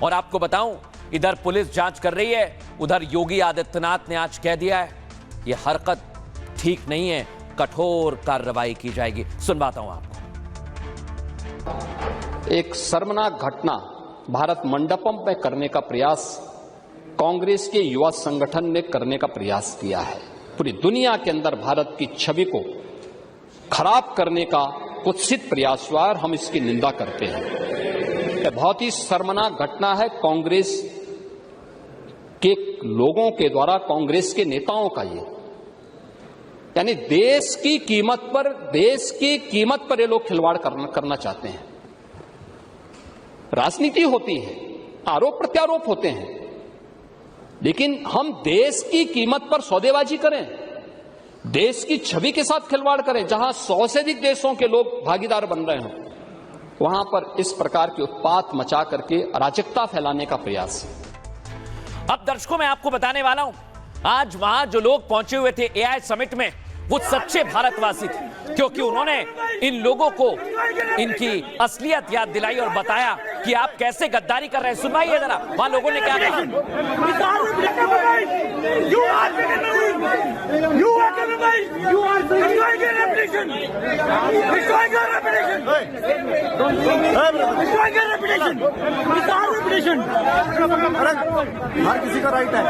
और आपको बताऊं, इधर पुलिस जांच कर रही है, उधर योगी आदित्यनाथ ने आज कह दिया है यह हरकत ठीक नहीं है, कठोर कार्रवाई की जाएगी। सुनवाता हूं आपको। एक शर्मनाक घटना भारत मंडपम में करने का प्रयास कांग्रेस के युवा संगठन ने करने का प्रयास किया है। पूरी दुनिया के अंदर भारत की छवि को खराब करने का कुत्सित प्रयास हुआ और हम इसकी निंदा करते हैं। यह बहुत ही शर्मनाक घटना है कांग्रेस के लोगों के द्वारा, कांग्रेस के नेताओं का ये, यानी देश की कीमत पर ये लोग खिलवाड़ करना चाहते हैं। राजनीति होती है, आरोप प्रत्यारोप होते हैं, लेकिन हम देश की कीमत पर सौदेबाजी करें, देश की छवि के साथ खिलवाड़ करें, जहां 100 से अधिक देशों के लोग भागीदार बन रहे हों, वहां पर इस प्रकार की उत्पात मचा करके अराजकता फैलाने का प्रयास है। अब दर्शकों मैं आपको बताने वाला हूं, आज वहां जो लोग पहुंचे हुए थे एआई समिट में, वो सच्चे भारतवासी थे, क्योंकि उन्होंने इन लोगों को इनकी असलियत याद दिलाई और बताया कि आप कैसे गद्दारी कर रहे हैं। सुनवाइए जरा, वहां लोगों ने क्या कहा। हर किसी का राइट है।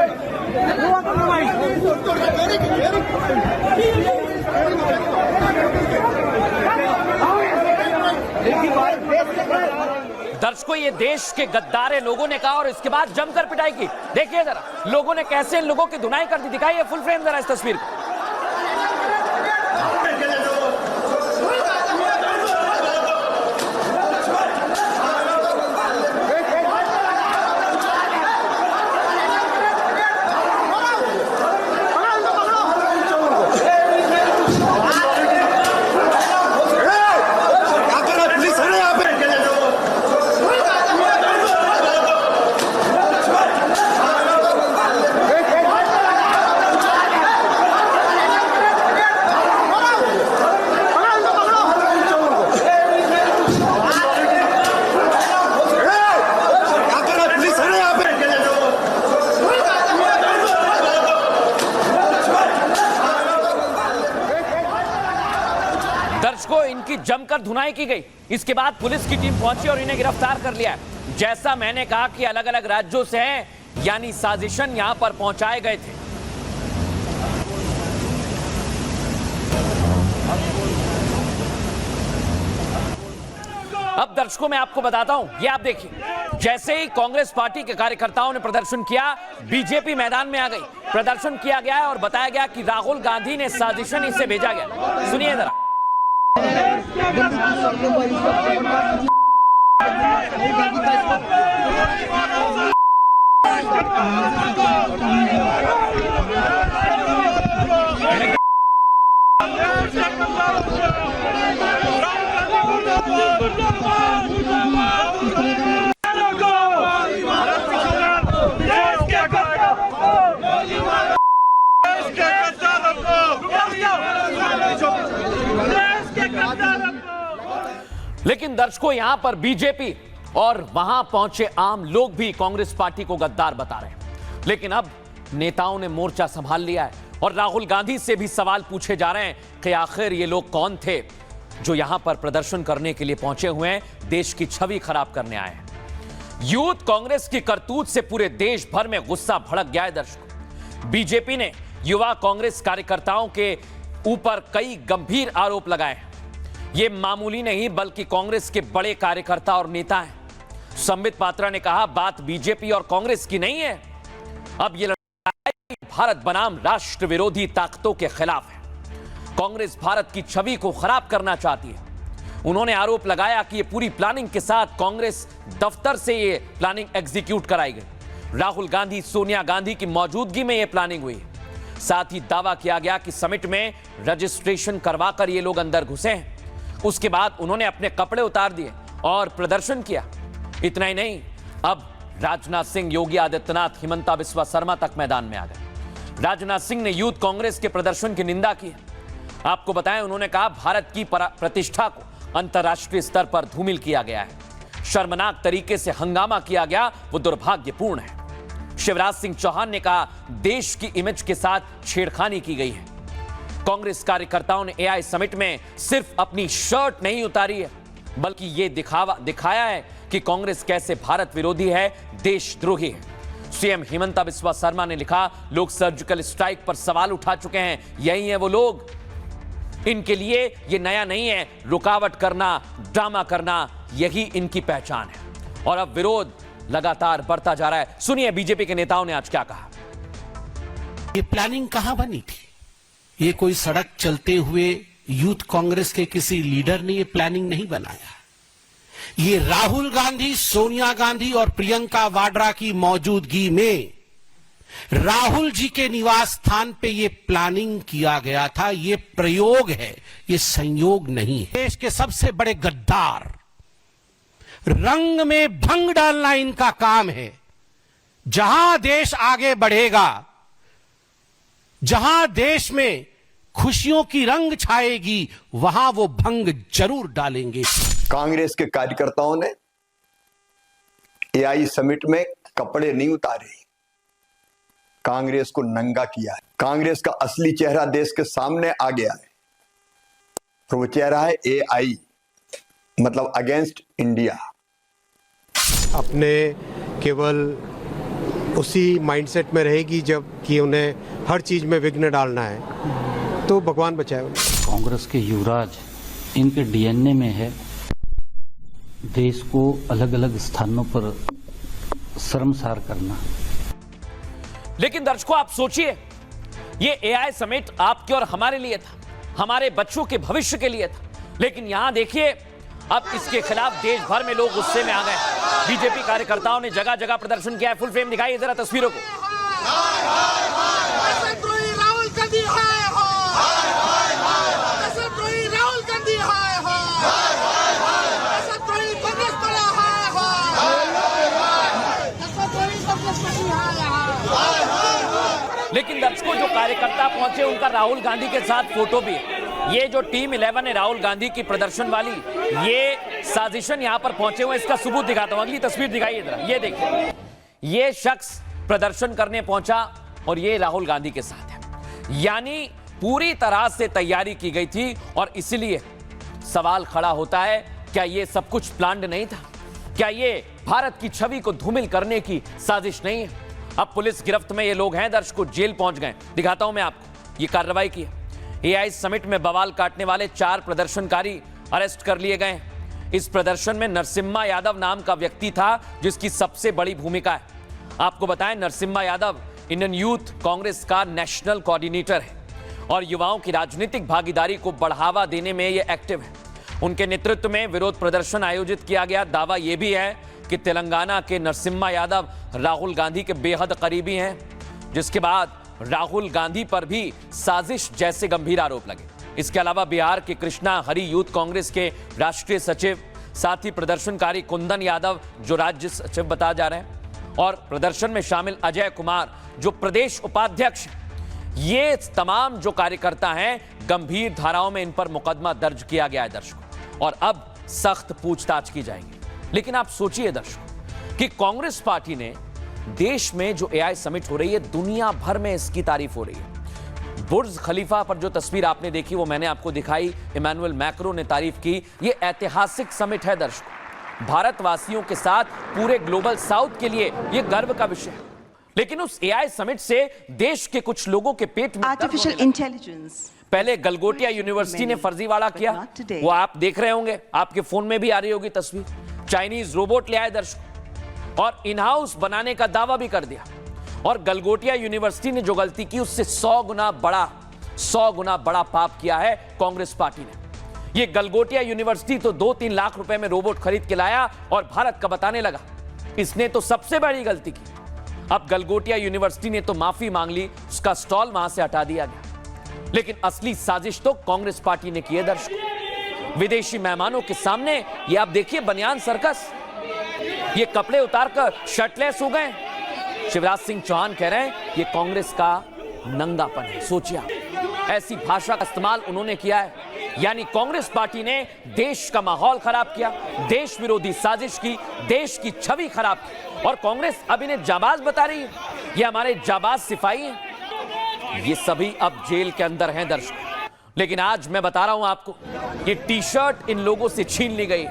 दर्शकों ये देश के गद्दार लोगों ने कहा और इसके बाद जमकर पिटाई की। देखिए जरा लोगों ने कैसे इन लोगों की धुनाई कर दी। दिखाइए फुल फ्रेम जरा इस तस्वीर को। दर्शकों इनकी जमकर धुनाई की गई। इसके बाद पुलिस की टीम पहुंची और इन्हें गिरफ्तार कर लिया। जैसा मैंने कहा कि अलग अलग राज्यों से हैं, यानी साजिशन यहां पर पहुंचाए गए थे। अब दर्शकों मैं आपको बताता हूं, ये आप देखिए, जैसे ही कांग्रेस पार्टी के कार्यकर्ताओं ने प्रदर्शन किया, बीजेपी मैदान में आ गई। प्रदर्शन किया गया और बताया गया कि राहुल गांधी ने साजिशन इसे भेजा गया। सुनिए जरा। लेकिन दर्शकों यहां पर बीजेपी और वहां पहुंचे आम लोग भी कांग्रेस पार्टी को गद्दार बता रहे हैं। लेकिन अब नेताओं ने मोर्चा संभाल लिया है और राहुल गांधी से भी सवाल पूछे जा रहे हैं कि आखिर ये लोग कौन थे जो यहां पर प्रदर्शन करने के लिए पहुंचे हुए हैं, देश की छवि खराब करने आए हैं। यूथ कांग्रेस की करतूत से पूरे देश भर में गुस्सा भड़क गया है। दर्शकों बीजेपी ने युवा कांग्रेस कार्यकर्ताओं के ऊपर कई गंभीर आरोप लगाए हैं। ये मामूली नहीं बल्कि कांग्रेस के बड़े कार्यकर्ता और नेता हैं। संबित पात्रा ने कहा बात बीजेपी और कांग्रेस की नहीं है, अब ये लड़ाई भारत बनाम राष्ट्र विरोधी ताकतों के खिलाफ है। कांग्रेस भारत की छवि को खराब करना चाहती है। उन्होंने आरोप लगाया कि ये पूरी प्लानिंग के साथ कांग्रेस दफ्तर से ये प्लानिंग एग्जीक्यूट कराई गई। राहुल गांधी, सोनिया गांधी की मौजूदगी में ये प्लानिंग हुई। साथ ही दावा किया गया कि समिट में रजिस्ट्रेशन करवाकर ये लोग अंदर घुसे हैं। उसके बाद उन्होंने अपने कपड़े उतार दिए और प्रदर्शन किया। इतना ही नहीं, अब राजनाथ सिंह, योगी आदित्यनाथ, हिमंता बिस्वा शर्मा तक मैदान में आ गए। राजनाथ सिंह ने यूथ कांग्रेस के प्रदर्शन की निंदा की। आपको बताएं, उन्होंने कहा भारत की प्रतिष्ठा को अंतर्राष्ट्रीय स्तर पर धूमिल किया गया है। शर्मनाक तरीके से हंगामा किया गया वो दुर्भाग्यपूर्ण है। शिवराज सिंह चौहान ने कहा देश की इमेज के साथ छेड़खानी की गई है। कांग्रेस कार्यकर्ताओं ने एआई समिट में सिर्फ अपनी शर्ट नहीं उतारी है, बल्कि यह दिखाया है कि कांग्रेस कैसे भारत विरोधी है, देशद्रोही है। सीएम हिमंता बिस्वा शर्मा ने लिखा, लोग सर्जिकल स्ट्राइक पर सवाल उठा चुके हैं, यही है वो लोग। इनके लिए ये नया नहीं है, रुकावट करना, ड्रामा करना, यही इनकी पहचान है। और अब विरोध लगातार बढ़ता जा रहा है। सुनिए बीजेपी के नेताओं ने आज क्या कहा। ये प्लानिंग कहां बनी थी? ये कोई सड़क चलते हुए यूथ कांग्रेस के किसी लीडर ने ये प्लानिंग नहीं बनाया। ये राहुल गांधी, सोनिया गांधी और प्रियंका वाड्रा की मौजूदगी में राहुल जी के निवास स्थान पे ये प्लानिंग किया गया था। ये प्रयोग है, ये संयोग नहीं है। देश के सबसे बड़े गद्दार, रंग में भंग डालना इनका काम है। जहां देश आगे बढ़ेगा, जहां देश में खुशियों की रंग छाएगी, वहां वो भंग जरूर डालेंगे। कांग्रेस के कार्यकर्ताओं ने एआई समिट में कपड़े नहीं उतारे, कांग्रेस को नंगा किया है। कांग्रेस का असली चेहरा देश के सामने आ गया है। तो वो चेहरा है एआई, मतलब अगेंस्ट इंडिया। अपने केवल उसी माइंडसेट में रहेगी जब कि उन्हें हर चीज में विघ्न डालना है, तो भगवान बचाए उन्हें। कांग्रेस के युवराज इनके डीएनए में है देश को अलग अलग स्थानों पर शर्मसार करना। लेकिन दर्शकों आप सोचिए, ये एआई समिट आपके और हमारे लिए था, हमारे बच्चों के भविष्य के लिए था। लेकिन यहां देखिए, अब इसके खिलाफ देश भर में लोग गुस्से में आ गए। बीजेपी कार्यकर्ताओं ने जगह जगह प्रदर्शन किया है। फुल फ्रेम दिखाइए जरा तस्वीरों को। लेकिन दर्शकों, जो कार्यकर्ता पहुंचे उनका राहुल गांधी के साथ फोटो भी है। ये जो टीम 11 है राहुल गांधी की प्रदर्शन वाली, ये साजिशन यहां पर पहुंचे हुए, इसका सबूत दिखाता हूं। अगली तस्वीर दिखाइए जरा, ये देखिए, ये शख्स प्रदर्शन करने पहुंचा और ये राहुल गांधी के साथ है। यानी पूरी तरह से तैयारी की गई थी। और इसलिए सवाल खड़ा होता है, क्या ये सब कुछ प्लान्ड नहीं था? क्या ये भारत की छवि को धूमिल करने की साजिश नहीं है? अब पुलिस गिरफ्त में ये लोग हैं। दर्शकों, जेल पहुंच गए। दिखाता हूं मैं आपको, ये कार्रवाई की है। एआई समिट में बवाल काटने वाले 4 प्रदर्शनकारी अरेस्ट कर लिए गए। इस प्रदर्शन में नरसिम्हा यादव नाम का व्यक्ति था, जिसकी सबसे बड़ी भूमिका है। आपको बताएं, नरसिम्हा यादव इंडियन यूथ कांग्रेस का नेशनल कोऑर्डिनेटर है और युवाओं की राजनीतिक भागीदारी को बढ़ावा देने में ये एक्टिव है। उनके नेतृत्व में विरोध प्रदर्शन आयोजित किया गया। दावा यह भी है कि तेलंगाना के नरसिम्हा यादव राहुल गांधी के बेहद करीबी हैं, जिसके बाद राहुल गांधी पर भी साजिश जैसे गंभीर आरोप लगे। इसके अलावा बिहार के कृष्णा हरि यूथ कांग्रेस के राष्ट्रीय सचिव, साथ ही प्रदर्शनकारी कुंदन यादव जो राज्य सचिव बताए जा रहे हैं, और प्रदर्शन में शामिल अजय कुमार जो प्रदेश उपाध्यक्ष, ये तमाम जो कार्यकर्ता हैं, गंभीर धाराओं में इन पर मुकदमा दर्ज किया गया है दर्शकों, और अब सख्त पूछताछ की जाएगी। लेकिन आप सोचिए दर्शकों कि कांग्रेस पार्टी ने देश में जो एआई समिट हो रही है, दुनिया भर में इसकी तारीफ हो रही है। बुर्ज खलीफा पर जो तस्वीर आपने देखी वो मैंने आपको दिखाई, इमैनुअल मैक्रो ने तारीफ की। ये ऐतिहासिक समिट है दर्शकों, भारतवासियों के साथ पूरे ग्लोबल साउथ के लिए ये गर्व का विषय है। लेकिन उस एआई समिट से देश के कुछ लोगों के पेट में आर्टिफिशियल इंटेलिजेंस, पहले गलगोटिया यूनिवर्सिटी ने फर्जीवाड़ा किया, वो आप देख रहे होंगे, आपके फोन में भी आ रही होगी तस्वीर। चाइनीज रोबोट ले आए दर्शकों और इन हाउस बनाने का दावा भी कर दिया। और गलगोटिया यूनिवर्सिटी ने जो गलती की उससे 100 गुना बड़ा पाप किया है कांग्रेस पार्टी ने। ये गलगोटिया यूनिवर्सिटी तो 2-3 लाख रुपए में रोबोट खरीद के लाया और भारत का बताने लगा। इसने तो सबसे बड़ी गलती की। अब गलगोटिया यूनिवर्सिटी ने तो माफी मांग ली, उसका स्टॉल वहां से हटा दिया गया। लेकिन असली साजिश तो कांग्रेस पार्टी ने की है दर्शकों। विदेशी मेहमानों के सामने ये आप देखिए बनियान सर्कस, ये कपड़े उतारकर शर्टलेस हो गए। शिवराज सिंह चौहान कह रहे हैं ये कांग्रेस का नंगापन है। सोचिए, ऐसी भाषा का इस्तेमाल उन्होंने किया है। यानी कांग्रेस पार्टी ने देश का माहौल खराब किया, देश विरोधी साजिश की, देश की छवि खराब की, और कांग्रेस अब इन्हें जाबाज बता रही है। ये हमारे जाबाज सिपाही हैं। ये सभी अब जेल के अंदर हैं दर्शकों। लेकिन आज मैं बता रहा हूं आपको, ये टी शर्ट इन लोगों से छीन ली गई।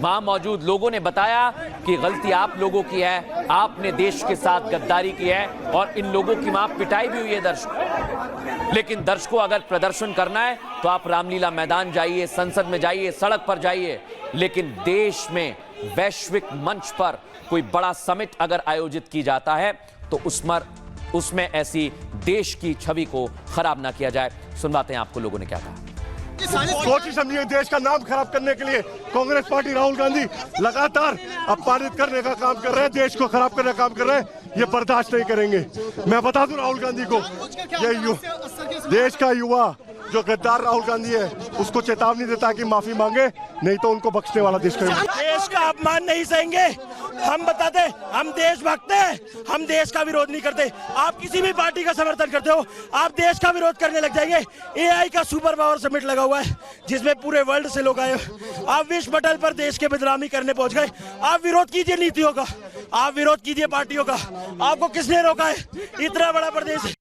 वहां मौजूद लोगों ने बताया कि गलती आप लोगों की है, आपने देश के साथ गद्दारी की है, और इन लोगों की वहां पिटाई भी हुई है दर्शकों। लेकिन दर्शकों, अगर प्रदर्शन करना है तो आप रामलीला मैदान जाइए, संसद में जाइए, सड़क पर जाइए, लेकिन देश में वैश्विक मंच पर कोई बड़ा समिट अगर आयोजित की जाता है तो उसमें ऐसी देश की छवि को खराब ना किया जाए। सुनवाते हैं आपको लोगों ने क्या कहा। सोची समझिए देश का नाम खराब करने के लिए कांग्रेस पार्टी राहुल गांधी लगातार अपमानित करने का काम कर रहे हैं, देश को खराब करने का काम कर रहे हैं। ये बर्दाश्त नहीं करेंगे। मैं बता दूं राहुल गांधी को, ये देश का युवा जो गद्दार राहुल गांधी है उसको चेतावनी देता कि माफी मांगे, नहीं तो उनको बख्शने वाला देश का अपमान नहीं सहेंगे। हम बताते, हम देशभक्त हैं, हम देश का विरोध नहीं करते। आप किसी भी पार्टी का समर्थन करते हो, आप देश का विरोध करने लग जाएंगे। एआई का सुपर पावर समिट लगा हुआ है जिसमें पूरे वर्ल्ड से लोग आए। आप विश्व पटल पर देश के बदनामी करने पहुंच गए। आप विरोध कीजिए नीतियों का, आप विरोध कीजिए पार्टियों का। आपको किसने रोका है? इतना बड़ा प्रदेश